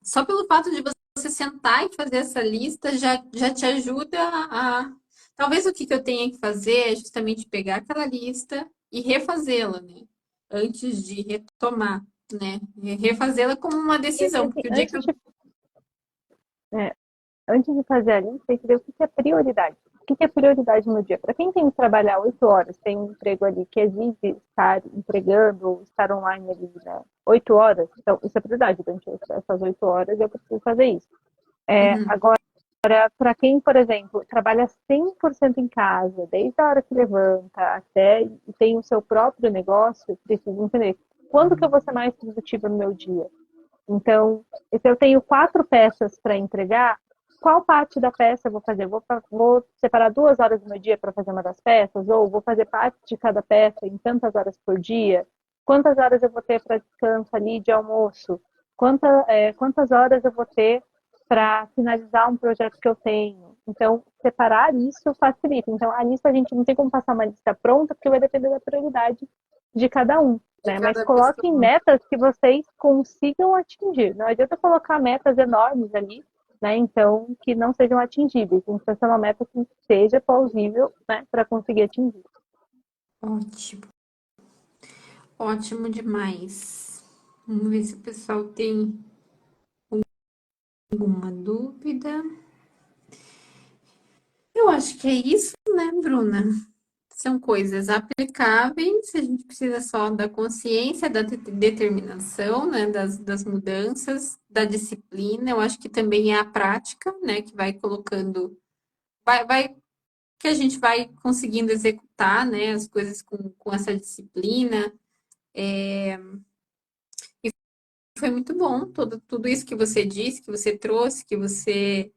só pelo fato de você sentar e fazer essa lista já te ajuda a. Talvez o que eu tenha que fazer é justamente pegar aquela lista e refazê-la, né? Antes de retomar, né? Refazê-la como uma E decisão, assim, porque o dia que eu. é, antes de fazer a lista, tem que ver o que é prioridade. O que é prioridade no dia? Para quem tem que trabalhar 8 horas, tem um emprego ali que exige estar entregando ou estar online ali, né? 8 horas, então isso é prioridade. Durante essas 8 horas eu preciso fazer isso. Uhum, Agora, para quem, por exemplo, trabalha 100% em casa, desde a hora que levanta até e tem o seu próprio negócio, precisa entender quando que eu vou ser mais produtiva no meu dia. Então, se eu tenho 4 peças para entregar, qual parte da peça eu vou fazer? Vou separar 2 horas do meu dia para fazer uma das peças? Ou vou fazer parte de cada peça em tantas horas por dia? Quantas horas eu vou ter para descanso ali de almoço? Quantas horas eu vou ter para finalizar um projeto que eu tenho? Então, separar isso facilita. Então, a lista a gente não tem como passar uma lista pronta, porque vai depender da prioridade de cada um, de né? Mas cada coloquem pessoa. metas que vocês consigam atingir. Não adianta colocar metas enormes ali, né? Então, que não sejam atingíveis. Tem que ser uma meta que seja plausível, né? Para conseguir atingir. Ótimo, ótimo demais. Vamos ver se o pessoal tem alguma dúvida. Eu acho que é isso, né, Bruna? São coisas aplicáveis, a gente precisa só da consciência, da determinação, né, das mudanças, da disciplina. Eu acho que também é a prática, né, que vai colocando, que a gente vai conseguindo executar, né, as coisas com essa disciplina. E foi muito bom, tudo isso que você disse, que você trouxe, que você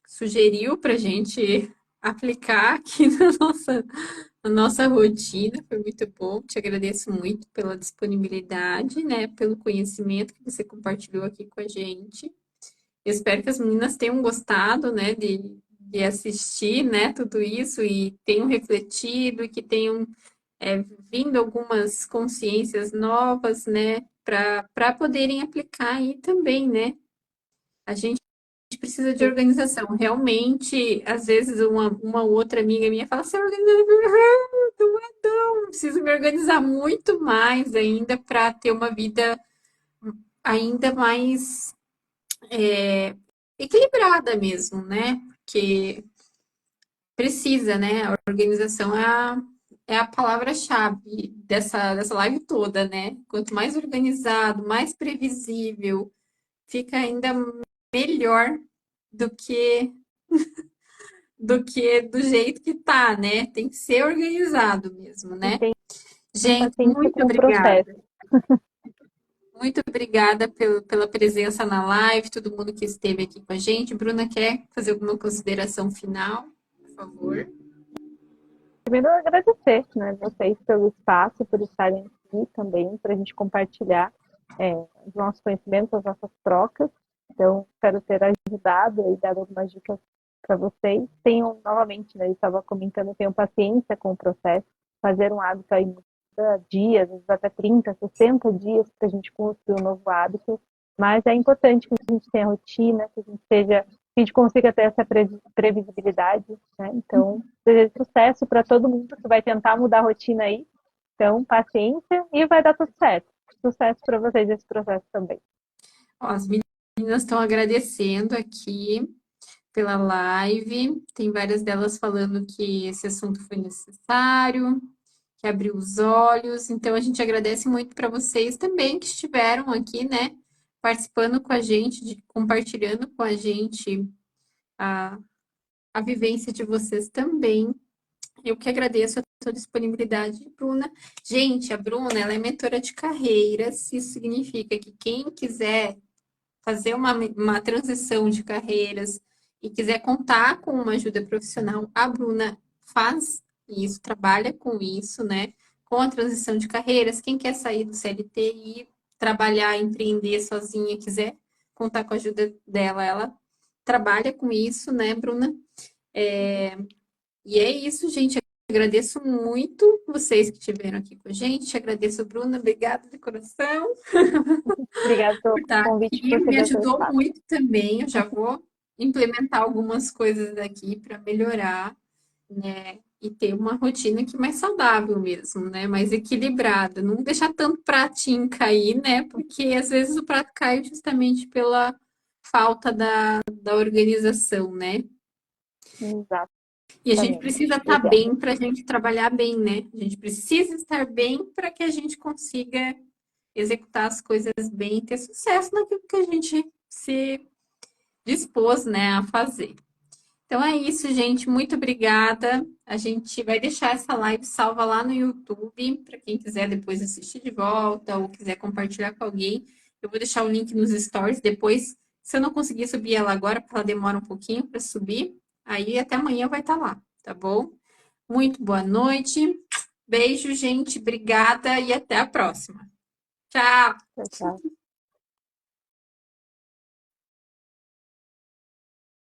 sugeriu para a gente aplicar aqui na nossa rotina. Foi muito bom. Te agradeço muito pela disponibilidade, né? Pelo conhecimento que você compartilhou aqui com a gente. Eu espero que as meninas tenham gostado, né, de assistir, né, tudo isso e tenham refletido e que tenham vindo algumas consciências novas, né, para poderem aplicar aí também, né? A gente precisa de organização. Realmente, às vezes, uma outra amiga minha fala, você organiza não é não. Preciso me organizar muito mais ainda para ter uma vida ainda mais equilibrada mesmo, né? Porque precisa, né? A organização é a palavra-chave dessa live toda, né? Quanto mais organizado, mais previsível, fica ainda melhor do que do jeito que tá, né? Tem que ser organizado mesmo, E né? tem Gente, paciência muito com o processo. obrigada. Muito obrigada pela presença na live, todo mundo que esteve aqui com a gente. Bruna, quer fazer alguma consideração final, por favor? Primeiro, agradecer, né, vocês pelo espaço, por estarem aqui também, para a gente compartilhar os nossos conhecimentos, as nossas trocas. Então, espero ter ajudado e dado algumas dicas para vocês. Tenham, novamente, né, eu estava comentando, tenham paciência com o processo, fazer um hábito aí muda dias, às vezes até 30, 60 dias para a gente construir um novo hábito, mas é importante que a gente tenha rotina, que a gente consiga ter essa previsibilidade, né? Então, desejo sucesso para todo mundo que vai tentar mudar a rotina aí. Então, paciência e vai dar tudo certo. Sucesso para vocês nesse processo também. Ó, as meninas estão agradecendo aqui pela live. Tem várias delas falando que esse assunto foi necessário, que abriu os olhos. Então, a gente agradece muito para vocês também que estiveram aqui, né? participando com a gente, compartilhando com a gente a, a vivência de vocês também. Eu que agradeço a sua disponibilidade, Bruna. Gente, a Bruna, ela é mentora de carreiras. Isso significa que quem quiser fazer uma transição de carreiras e quiser contar com uma ajuda profissional, a Bruna faz isso, trabalha com isso, né? Com a transição de carreiras, quem quer sair do CLT e trabalhar, empreender sozinha, quiser contar com a ajuda dela, ela trabalha com isso, né, Bruna? E é isso, gente. Agradeço muito vocês que estiveram aqui com a gente. Agradeço, Bruna. Obrigada de coração Obrigada pelo por estar convite, aqui. por Me ceder o seu ajudou espaço. muito também. Eu já vou implementar algumas coisas aqui para melhorar, né? E ter uma rotina aqui mais saudável mesmo, né? Mais equilibrada. Não deixar tanto pratinho cair, né? Porque às vezes o prato cai justamente pela falta da organização, né? E a gente Exatamente. precisa estar Obrigada. bem para a gente trabalhar bem, né? A gente precisa estar bem para que a gente consiga executar as coisas bem e ter sucesso naquilo que a gente se dispôs, né, a fazer. Então é isso, gente. Muito obrigada. A gente vai deixar essa live salva lá no YouTube para quem quiser depois assistir de volta ou quiser compartilhar com alguém. Eu vou deixar o link nos stories depois. Se eu não conseguir subir ela agora, porque ela demora um pouquinho para subir, aí até amanhã vai estar lá, tá bom? Muito boa noite. Beijo, gente. Obrigada e até a próxima. Tchau. Tchau, tchau.